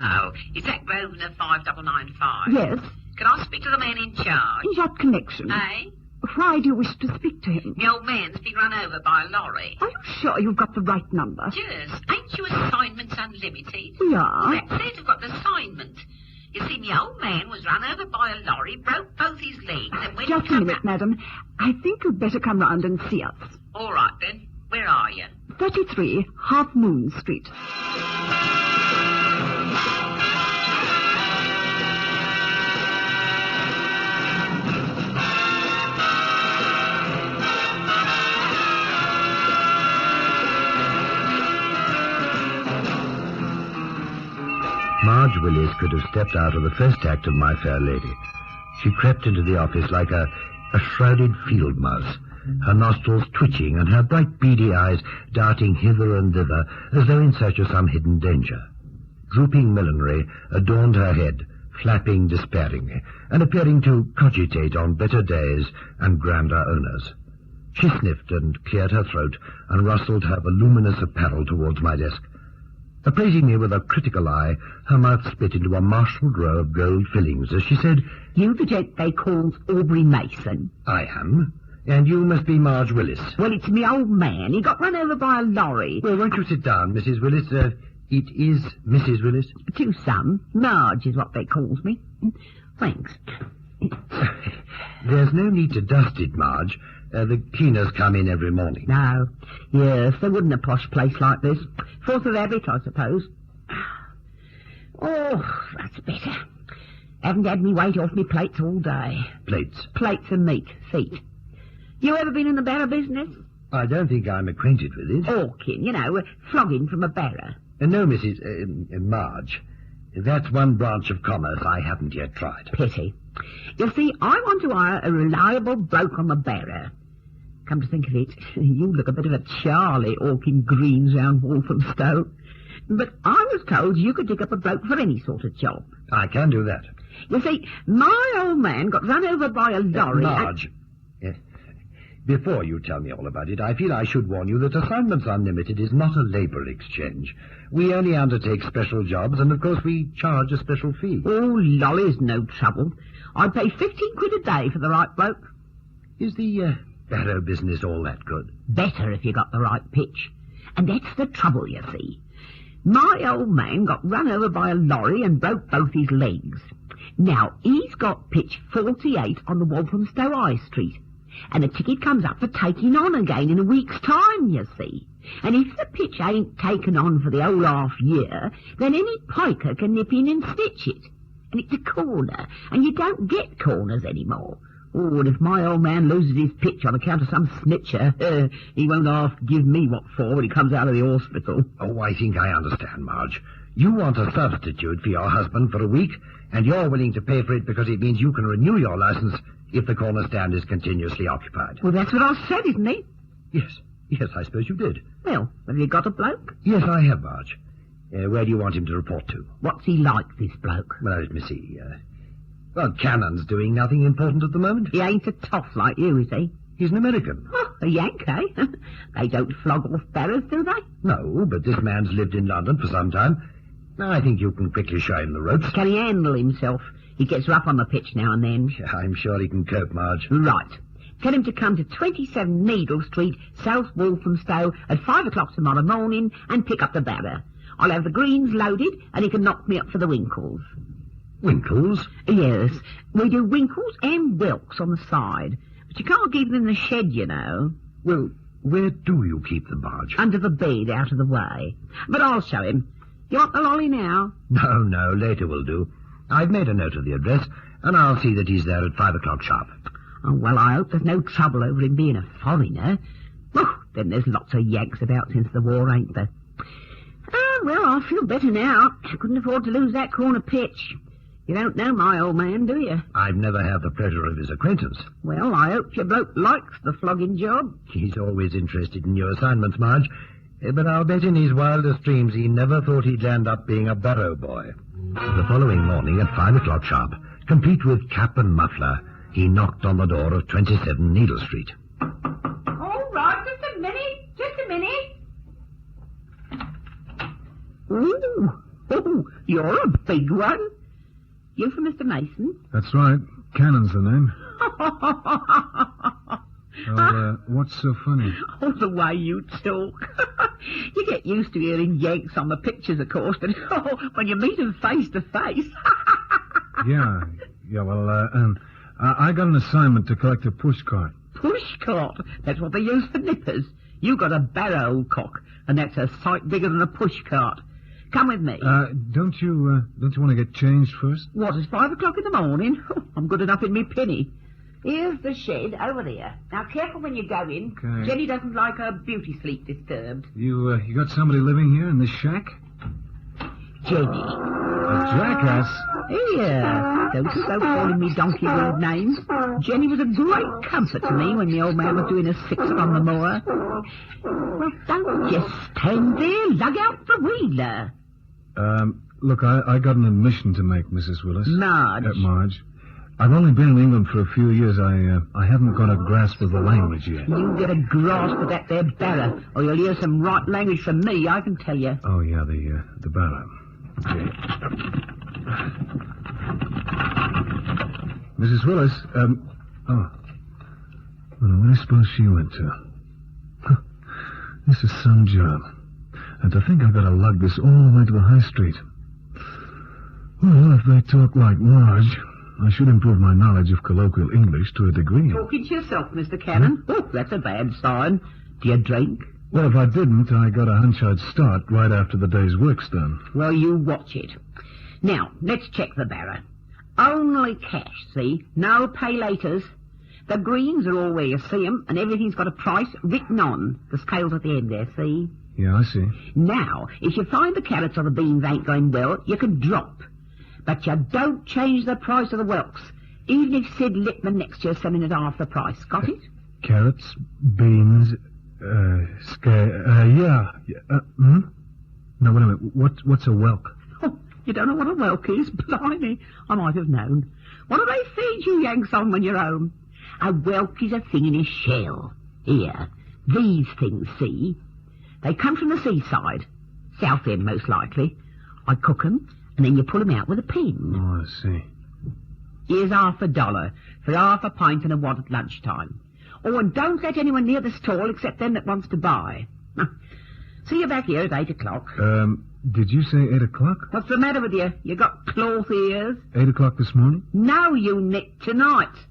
Oh, is that Grosvenor 5995? Yes. Can I speak to the man in charge? In what connection? Eh? Why do you wish to speak to him? The old man's been run over by a lorry. Are you sure you've got the right number? Yes. Ain't you Assignments Unlimited? Yeah. That's it, I've got the assignment. You see, the old man was run over by a lorry, broke both his legs, and when Just a minute, madam. I think you'd better come round and see us. All right, then. Where are you? 33 Half Moon Street. Marge Willis could have stepped out of the first act of My Fair Lady. She crept into the office like a shrouded field mouse, her nostrils twitching and her bright beady eyes darting hither and thither as though in search of some hidden danger. Drooping millinery adorned her head, flapping despairingly, and appearing to cogitate on better days and grander owners. She sniffed and cleared her throat and rustled her voluminous apparel towards my desk. Appraising me with a critical eye, her mouth split into a marshalled row of gold fillings as she said, You the gent they calls Aubrey Mason? I am. And you must be Marge Willis. Well, it's me old man. He got run over by a lorry. Well, won't you sit down, Mrs. Willis? It is Mrs. Willis. To some. Marge is what they calls me. Thanks. There's no need to dust it, Marge. The cleaners come in every morning. No. Yes, they wouldn't a posh place like this. Force of habit, I suppose. Oh, that's better. Haven't had me weight off me plates all day. Plates? Plates and meat, feet. You ever been in the barrow business? I don't think I'm acquainted with it. Hawking, you know, flogging from a barrow. No, Mrs. Marge. That's one branch of commerce I haven't yet tried. Pity. You see, I want to hire a reliable bloke on the barrow. Come to think of it, you look a bit of a Charlie hawking greens round Walthamstow. But I was told you could dig up a bloke for any sort of job. I can do that. You see, my old man got run over by a lorry... Marge, before you tell me all about it, I feel I should warn you that Assignments Unlimited is not a labour exchange. We only undertake special jobs, and of course we charge a special fee. Oh, lolly's no trouble. I'd pay 15 quid a day for the right bloke. Is the barrow business all that good? Better if you got the right pitch. And that's the trouble, you see. My old man got run over by a lorry and broke both his legs. Now, he's got pitch 48 on the Walthamstow High Street. And a ticket comes up for taking on again in a week's time, you see. And if the pitch ain't taken on for the whole half year, then any piker can nip in and stitch it. And it's a corner, and you don't get corners anymore. Oh, and if my old man loses his pitch on account of some snitcher, he won't half give me what for when he comes out of the hospital. Oh, I think I understand, Marge. You want a substitute for your husband for a week, and you're willing to pay for it because it means you can renew your license if the corner stand is continuously occupied. Well, that's what I said, isn't it? Yes, I suppose you did. Well, have you got a bloke? Yes, I have, Marge. Where do you want him to report to? What's he like, this bloke? Well, let me see. Well, Cannon's doing nothing important at the moment. He ain't a toff like you, is he? He's an American. Oh, a Yank, eh? They don't flog off barrows, do they? No, but this man's lived in London for some time. I think you can quickly show him the ropes. Can he handle himself? He gets rough on the pitch now and then. I'm sure he can cope, Marge. Right. Tell him to come to 27 Needle Street, South Walthamstow, at 5 o'clock tomorrow morning and pick up the barrow. I'll have the greens loaded and he can knock me up for the winkles. Winkles? Yes. We do winkles and whelks on the side. But you can't keep them in the shed, you know. Well, where do you keep them, Marge? Under the bed, out of the way. But I'll show him. You want the lolly now? No, later will do. I've made a note of the address, and I'll see that he's there at 5 o'clock sharp. Oh, well, I hope there's no trouble over him being a foreigner. Oh, then there's lots of Yanks about since the war, ain't there? Oh, well, I feel better now. I couldn't afford to lose that corner pitch. You don't know my old man, do you? I've never had the pleasure of his acquaintance. Well, I hope your bloke likes the flogging job. He's always interested in new assignments, Marge. But I'll bet in his wildest dreams he never thought he'd end up being a barrow boy. The following morning at 5 o'clock sharp, complete with cap and muffler, he knocked on the door of 27 Needle Street. All right, just a minute. Ooh, You're a big one. You from Mr. Mason? That's right. Cannon's the name. Well, what's so funny? Oh, the way you talk. You get used to hearing Yanks on the pictures, of course, but when you meet them face to face... Yeah, well, I got an assignment to collect a pushcart. Pushcart? That's what they use for nippers. You got a barrow cock, and that's a sight bigger than a pushcart. Come with me. Don't you want to get changed first? What, it's 5 o'clock in the morning? I'm good enough in me penny. Here's the shed over there. Now, careful when you go in. Okay. Jenny doesn't like her beauty sleep disturbed. You got somebody living here in this shack? Jenny. A jackass? Here. Don't you go calling me donkey rude names. Jenny was a great comfort to me when the old man was doing a sixer on the moor. Well, don't just stand there. Lug out the wheeler. Look, I got an admission to make, Mrs. Willis. Marge. Marge. I've only been in England for a few years. I haven't got a grasp of the language yet. You get a grasp of that there barra, or you'll hear some right language from me, I can tell you. Oh, yeah, the barra. Okay. Mrs. Willis, well, where do you suppose she went to? Huh, this is some job. And to think I've got to lug this all the way to the high street. Well, if they talk like Marge, I should improve my knowledge of colloquial English to a degree. Talking to yourself, Mr. Cannon? Oh, that's a bad sign. Do you drink? Well, if I didn't, I got a hunch I'd start right after the day's work's done. Well, you watch it. Now, let's check the barra. Only cash, see? No pay-laters. The greens are all where you see 'em, and everything's got a price written on. The scale's at the end there, see? Yeah, I see. Now, if you find the carrots or the beans ain't going well, you can drop. But you don't change the price of the whelks, even if Sid Lippman next to you is selling at half the price. Got it? Carrots, beans, yeah. No, wait a minute. What's a whelk? Oh, you don't know what a whelk is? Blimey, I might have known. What do they feed you Yanks on when you're home? A whelk is a thing in a shell. Here, these things, see? They come from the seaside. South End, most likely. I cook 'em, and then you pull 'em out with a pin. Oh, I see. Here's $1 for half a pint and a wad at lunchtime. Oh, and don't let anyone near the stall except them that wants to buy. See you back here at 8 o'clock. Did you say 8 o'clock? What's the matter with you? You got cloth ears? 8 o'clock this morning? No, you nit, tonight.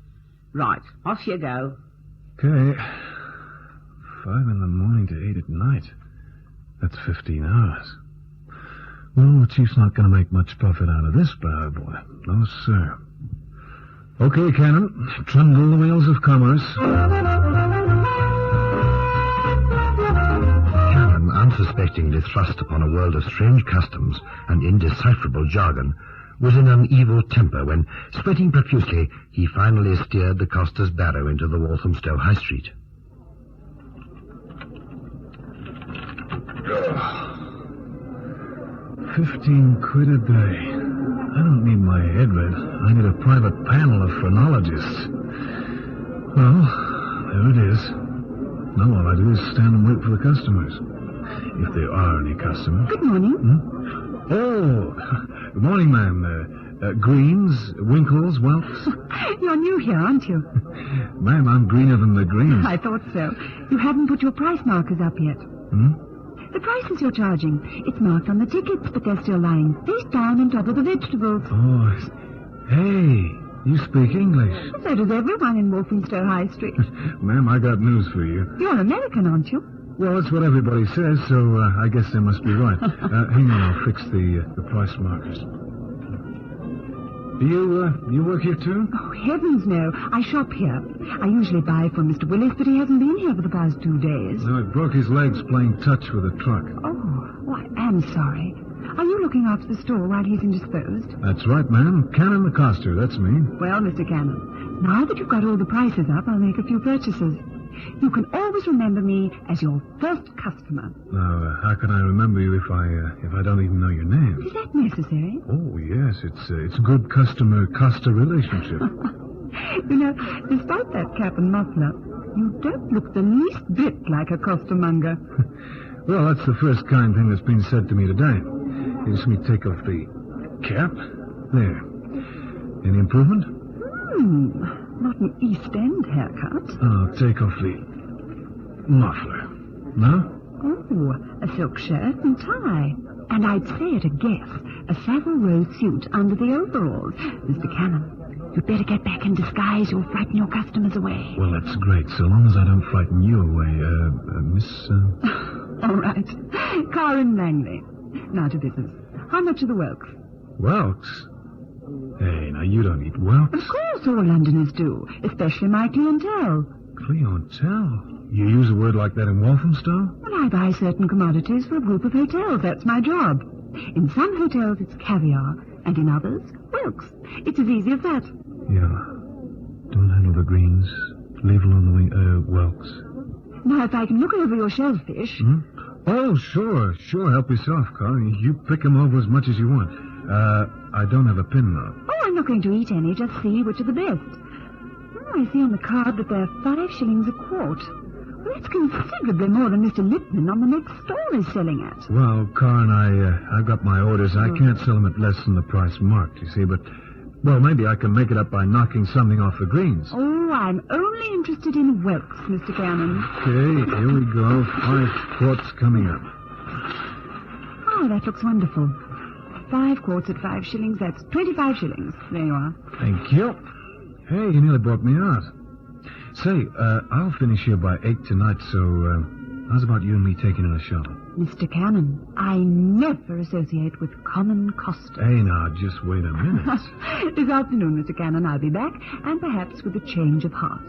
Right, off you go. Okay. 5 in the morning to 8 at night. That's 15 hours. Well, the chief's not going to make much profit out of this barrow boy. No, sir. Okay, Cannon. Trundle the wheels of commerce. Cannon, unsuspectingly thrust upon a world of strange customs and indecipherable jargon, was in an evil temper when, sweating profusely, he finally steered the Costa's barrow into the Walthamstow High Street. 15 quid a day. I don't need my head read. I need a private panel of phrenologists. Well, there it is. Now all I do is stand and wait for the customers. If there are any customers. Good morning. Oh, good morning, ma'am. Greens, winkles, whelks. You're new here, aren't you? Ma'am, I'm greener than the greens. I thought so. You haven't put your price markers up yet. The prices you're charging. It's marked on the tickets, but they're still lying face down on top of the vegetables. Oh, hey, you speak English. So does everyone in Walthamstow High Street. Ma'am, I got news for you. You're American, aren't you? Well, that's what everybody says, so I guess they must be right. Hang on, I'll fix the price markers. You work here too? Oh, heavens no. I shop here. I usually buy from Mr. Willis, but he hasn't been here for the past 2 days. No, he broke his legs playing touch with a truck. Oh, I am sorry. Are you looking after the store while he's indisposed? That's right, ma'am. Cannon the coster, that's me. Well, Mr. Cannon, now that you've got all the prices up, I'll make a few purchases. You can always remember me as your first customer. Now, how can I remember you if I don't even know your name? Is that necessary? Oh, yes, it's a good customer-coster relationship. You know, despite that cap and muffler, you don't look the least bit like a costermonger. Well, that's the first kind thing that's been said to me today. Here's me take off the cap. There. Any improvement? Not an East End haircut. I'll take off the muffler. No? Oh, a silk shirt and tie. And I'd say at a guess, a Savile Row suit under the overalls. Mr. Cannon, you'd better get back in disguise. You'll frighten your customers away. Well, that's great, so long as I don't frighten you away. Miss... All right. Karen Langley. Now to business. How much are the whelks? Whelks? Hey, now you don't eat whelks. Of course all Londoners do, especially my clientele. Clientele? You use a word like that in Walthamstow? Well, I buy certain commodities for a group of hotels. That's my job. In some hotels, it's caviar, and in others, whelks. It's as easy as that. Yeah. Don't handle the greens. Leave alone the whelks. Now, if I can look over your shellfish... Oh, sure. Help yourself, Carl. You pick 'em over as much as you want. I don't have a pin, though. Oh, I'm not going to eat any. Just see which are the best. Oh, I see on the card that they're 5 shillings a quart. Well, that's considerably more than Mr. Lippman on the next store is selling at. Well, Karen, I've got my orders. I can't sell them at less than the price marked, you see, but... Well, maybe I can make it up by knocking something off the greens. Oh, I'm only interested in whelks, Mr. Cannon. Okay, here we go. 5 quarts coming up. Oh, that looks wonderful. 5 quarts at 5 shillings, that's 25 shillings. There you are. Thank you. Hey, you nearly brought me out. Say, I'll finish here by 8 tonight, so how's about you and me taking in a shot? Mr. Cannon, I never associate with common costers. Hey, now, just wait a minute. This afternoon, Mr. Cannon, I'll be back, and perhaps with a change of heart.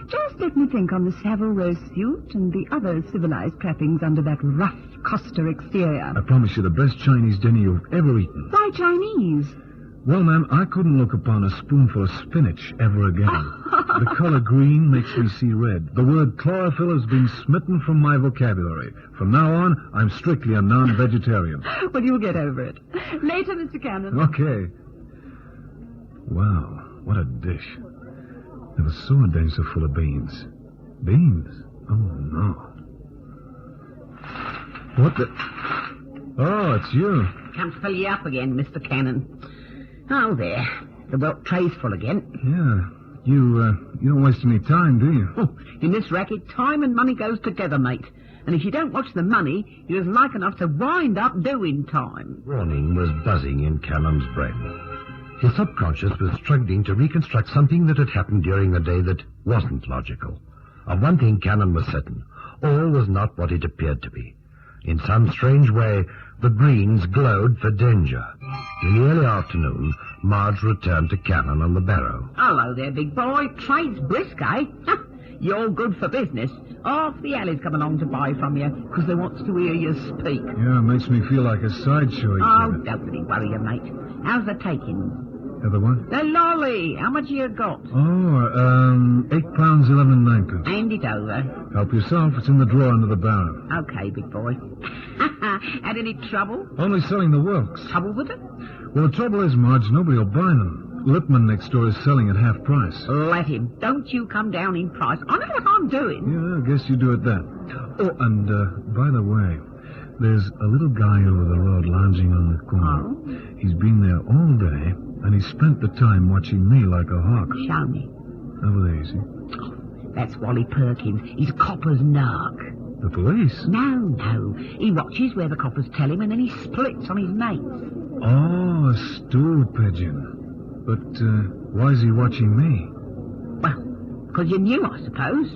Just let me think on the Savile Row suit and the other civilized trappings under that rough coster exterior. I promise you the best Chinese dinner you've ever eaten. Why Chinese? Well, ma'am, I couldn't look upon a spoonful of spinach ever again. The color green makes me see red. The word chlorophyll has been smitten from my vocabulary. From now on, I'm strictly a non-vegetarian. Well, you'll get over it. Later, Mr. Cannon. Okay. Wow, what a dish. Never saw a dish so full of beans. Beans? Oh, no. What the... Oh, it's you. Come to fill you up again, Mr. Cannon. Oh, there. The whelk tray's full again. Yeah. You don't waste any time, do you? Oh, in this racket, time and money goes together, mate. And if you don't watch the money, you're like enough to wind up doing time. Warning was buzzing in Cannon's brain. His subconscious was struggling to reconstruct something that had happened during the day that wasn't logical. Of one thing Cannon was certain. All was not what it appeared to be. In some strange way, the greens glowed for danger. In the early afternoon, Marge returned to Cannon on the barrow. Hello there, big boy. Trade's brisk, eh? You're good for business. Half the alley's come along to buy from you because they wants to hear you speak. Yeah, it makes me feel like a sideshow Oh, exhibit. don't really worry you, mate. How's the taking? The what? The lolly. How much you got? Oh, £8, 11 and 9 pence. Hand it over. Help yourself. It's in the drawer under the barrow. Okay, big boy. Had any trouble? Only selling the whelks. Trouble with it? Well, the trouble is, Marge, nobody will buy them. Lippman next door is selling at half price. Let him. Don't you come down in price. I know what I'm doing. Yeah, I guess you do it then. Oh, and by the way, there's a little guy over the road lounging on the corner. Oh? He's been there all day, and he spent the time watching me like a hawk. Show me. Over there, you see. That's Wally Perkins. He's a copper's narc. The police? No. He watches where the coppers tell him, and then he splits on his mates. Oh, a stool pigeon. But why is he watching me? Well, because you knew, I suppose.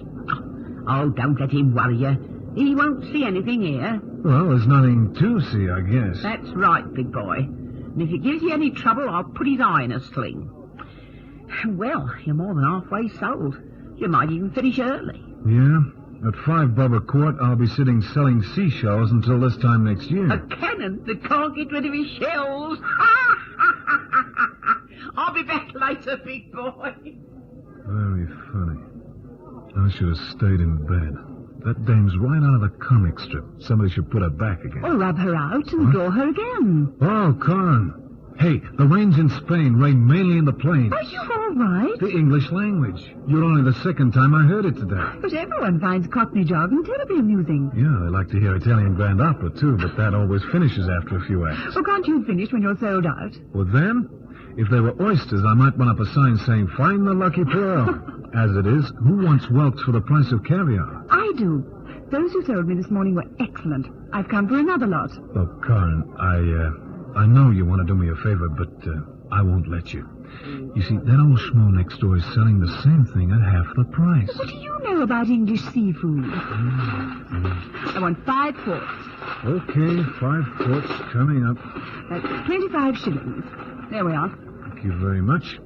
Oh, don't let him worry you. He won't see anything here. Well, there's nothing to see, I guess. That's right, big boy. And if he gives you any trouble, I'll put his eye in a sling. Well, you're more than halfway sold. You might even finish early. Yeah? At $5 a quart, I'll be sitting selling seashells until this time next year. A cannon that can't get rid of his shells. I'll be back later, big boy. Very funny. I should have stayed in bed. That dame's right out of the comic strip. Somebody should put her back again. Or rub her out and draw her again. Oh, Karen. Hey, the rains in Spain rain mainly in the plains. Oh, you've all right? The English language. You're only the second time I heard it today. But everyone finds Cockney jargon terribly amusing. Yeah, they like to hear Italian grand opera, too, but that always finishes after a few acts. Oh, can't you finish when you're sold out? Well, then, if they were oysters, I might run up a sign saying, "Find the lucky pearl." As it is, who wants whelks for the price of caviar? I do. Those who sold me this morning were excellent. I've come for another lot. Look, Karen, I know you want to do me a favor, but I won't let you. You see, that old schmo next door is selling the same thing at half the price. What do you know about English seafood? I want 5 quarts. Okay, 5 quarts coming up. That's 25 shillings. There we are. Thank you very much.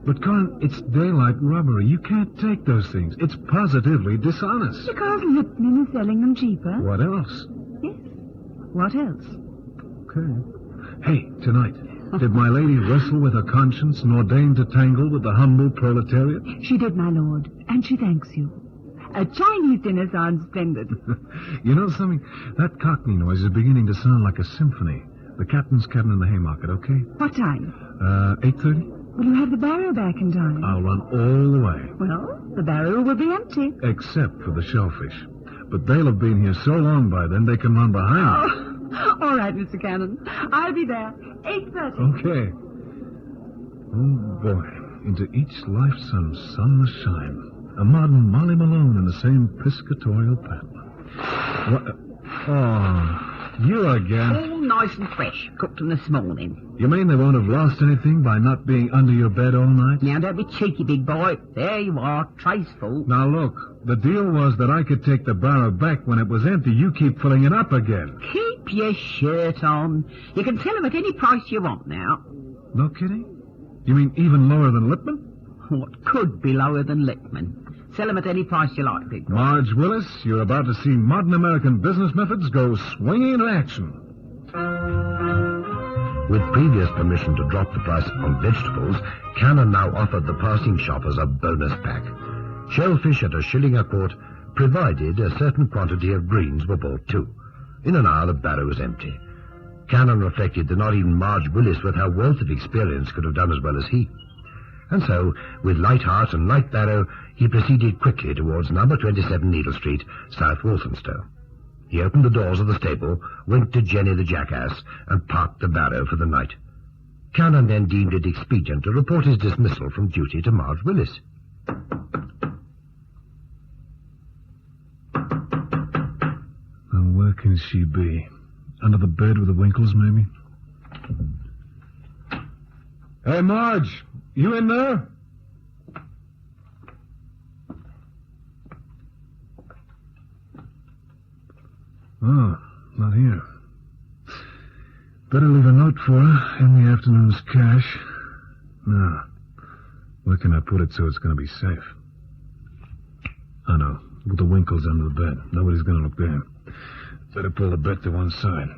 But, Karen, it's daylight robbery. You can't take those things. It's positively dishonest. Because Lipman is selling them cheaper. What else? Yes. What else? Okay. Hey, tonight, did my lady wrestle with her conscience nor deign to tangle with the humble proletariat? She did, my lord, and she thanks you. A Chinese dinner sounds splendid. You know something? That Cockney noise is beginning to sound like a symphony. The captain's cabin in the Haymarket, okay? What time? 8:30? Will you have the barrow back in time? I'll run all the way. Well, the barrow will be empty. Except for the shellfish. But they'll have been here so long by then they can run behind me. Oh, all right, Mr. Cannon. I'll be there. 8:30. Okay. Oh, boy. Into each life some sun must shine. A modern Molly Malone in the same piscatorial pattern. What? Oh, you again. All nice and fresh. Cooked them this morning. You mean they won't have lost anything by not being under your bed all night? Now, don't be cheeky, big boy. There you are, tray's full. Now, look. The deal was that I could take the barrow back when it was empty. You keep filling it up again. Keep your shirt on. You can sell them at any price you want now. No kidding? You mean even lower than Lipman? What could be lower than Lickman? Sell them at any price you like, big boy. Marge Willis, you're about to see modern American business methods go swinging into action. With previous permission to drop the price on vegetables, Cannon now offered the passing shoppers a bonus pack. Shellfish at $1 a quart, provided a certain quantity of greens were bought too. In an hour, the barrow was empty. Cannon reflected that not even Marge Willis, with her wealth of experience, could have done as well as he. And so, with light heart and light barrow, he proceeded quickly towards number 27 Needle Street, South Walthamstow. He opened the doors of the stable, winked to Jenny the jackass, and parked the barrow for the night. Cannon then deemed it expedient to report his dismissal from duty to Marge Willis. Now, where can she be? Under the bed with the Winkles, maybe? Hey, Marge, you in there? Oh, not here. Better leave a note for her in the afternoon's cash. Now, where can I put it so it's going to be safe? I know, with the Winkles under the bed. Nobody's going to look there. Better pull the bed to one side.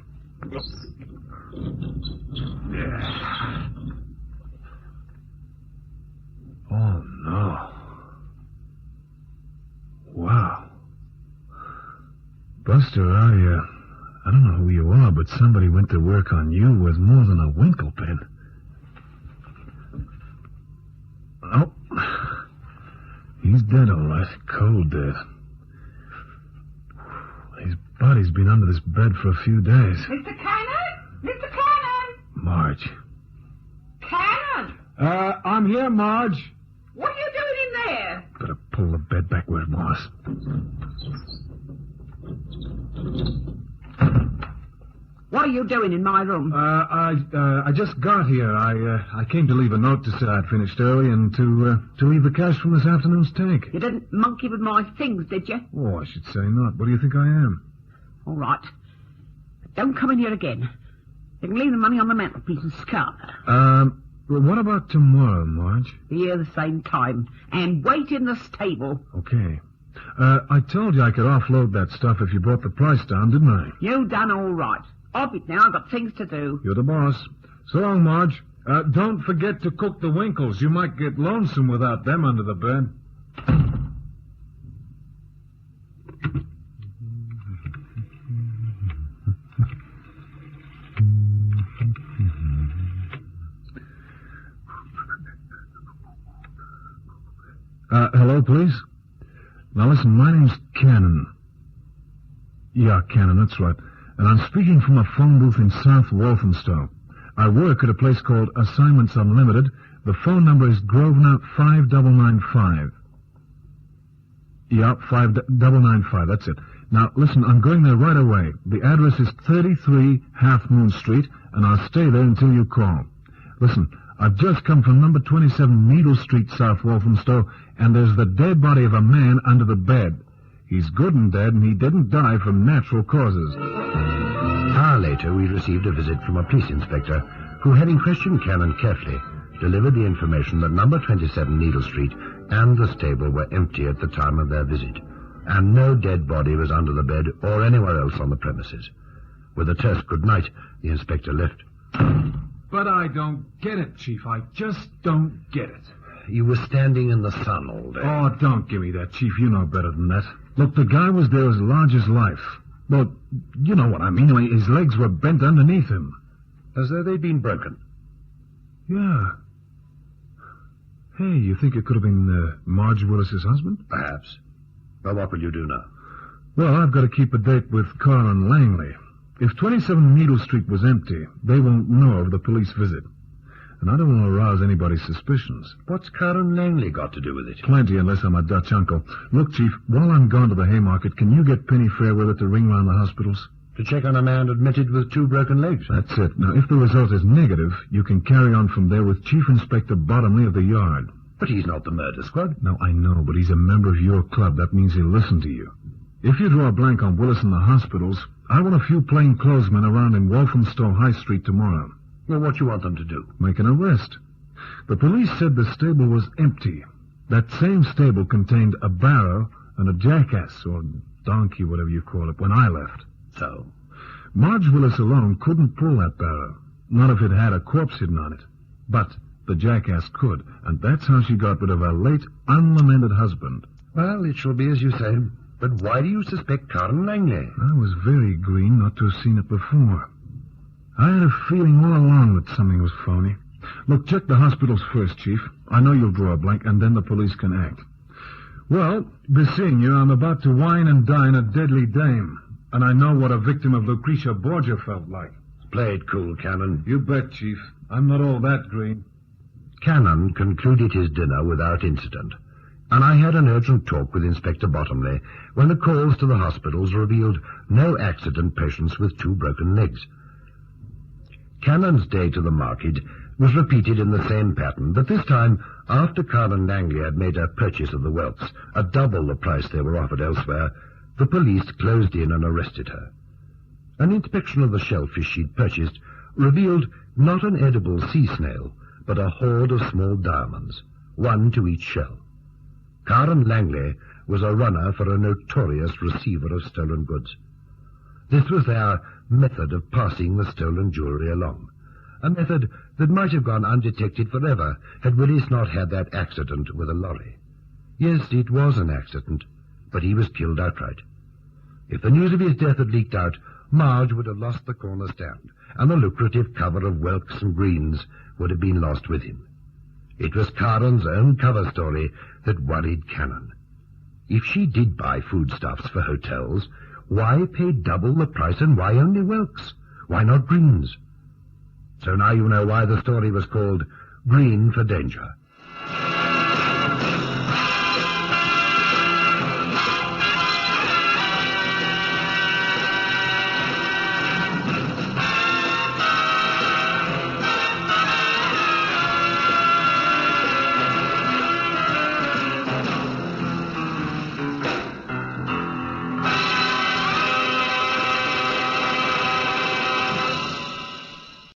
Yeah. Oh, no. Wow. Buster, I don't know who you are, but somebody went to work on you with more than a Winkle pin. Oh. He's dead, all right. Cold dead. His body's been under this bed for a few days. Mr. Cannon? Mr. Cannon? Marge. Cannon? I'm here, Marge. What are you doing in there? Better pull the bed back where it was. What are you doing in my room? I just got here. I came to leave a note to say I'd finished early and to leave the cash from this afternoon's take. You didn't monkey with my things, did you? Oh, I should say not. What do you think I am? All right. But don't come in here again. You can leave the money on the mantelpiece and scarper. What about tomorrow, Marge? Be here the same time. And wait in the stable. Okay. I told you I could offload that stuff if you brought the price down, didn't I? You done all right. Off it now. I've got things to do. You're the boss. So long, Marge. Don't forget to cook the Winkles. You might get lonesome without them under the bed. Hello, please? Now listen, my name's Cannon. Yeah, Cannon, that's right. And I'm speaking from a phone booth in South Walthamstow. I work at a place called Assignments Unlimited. The phone number is Grosvenor 5995. Yeah, 5995, that's it. Now, listen, I'm going there right away. The address is 33 Half Moon Street, and I'll stay there until you call. Listen, I've just come from number 27 Needle Street, South Walthamstow, and there's the dead body of a man under the bed. He's good and dead, and he didn't die from natural causes. An hour later, we received a visit from a police inspector who, having questioned Cannon carefully, delivered the information that number 27 Needle Street and the stable were empty at the time of their visit, and no dead body was under the bed or anywhere else on the premises. With a terse good night, the inspector left. But I don't get it, Chief. I just don't get it. You were standing in the sun all day. Oh, don't give me that, Chief. You know better than that. Look, the guy was there as large as life. Well, you know what I mean. His legs were bent underneath him. As though they'd been broken. Yeah. Hey, you think it could have been Marge Willis's husband? Perhaps. Well, what will you do now? Well, I've got to keep a date with Colin Langley. If 27 Needle Street was empty, they won't know of the police visit. And I don't want to arouse anybody's suspicions. What's Karen Langley got to do with it? Plenty, unless I'm a Dutch uncle. Look, Chief, while I'm gone to the Haymarket, can you get Penny Fairweather to ring round the hospitals? To check on a man admitted with 2 broken legs? That's it. Now, if the result is negative, you can carry on from there with Chief Inspector Bottomley of the Yard. But he's not the murder squad. No, I know, but he's a member of your club. That means he'll listen to you. If you draw a blank on Willis and the hospitals, I want a few plainclothesmen around in Walthamstow High Street tomorrow. Well, what do you want them to do? Make an arrest. The police said the stable was empty. That same stable contained a barrow and a jackass, or donkey, whatever you call it, when I left. So? Marge Willis alone couldn't pull that barrow, not if it had a corpse hidden on it. But the jackass could, and that's how she got rid of her late, unlamented husband. Well, it shall be as you say. But why do you suspect Karen Langley? I was very green not to have seen it before. I had a feeling all along that something was phony. Look, check the hospitals first, Chief. I know you'll draw a blank, and then the police can act. Well, be seeing you, I'm about to wine and dine a deadly dame, and I know what a victim of Lucretia Borgia felt like. Play it cool, Cannon. You bet, Chief. I'm not all that green. Cannon concluded his dinner without incident, and I had an urgent talk with Inspector Bottomley when the calls to the hospitals revealed no accident patients with 2 broken legs. Cannon's day to the market was repeated in the same pattern, but this time after Karen Langley had made a purchase of the whelks, at double the price they were offered elsewhere. The police closed in and arrested her. An inspection of the shellfish she'd purchased revealed not an edible sea snail, but a hoard of small diamonds, 1 to each shell. Karen Langley was a runner for a notorious receiver of stolen goods. This was their method of passing the stolen jewelry along, a method that might have gone undetected forever had Willis not had that accident with a lorry. Yes, it was an accident, but he was killed outright. If the news of his death had leaked out, Marge would have lost the corner stand, and the lucrative cover of Whelks and Greens would have been lost with him. It was Karen's own cover story that worried Cannon. If she did buy foodstuffs for hotels, why pay double the price and why only Whelks? Why not Greens? So now you know why the story was called Green for Danger.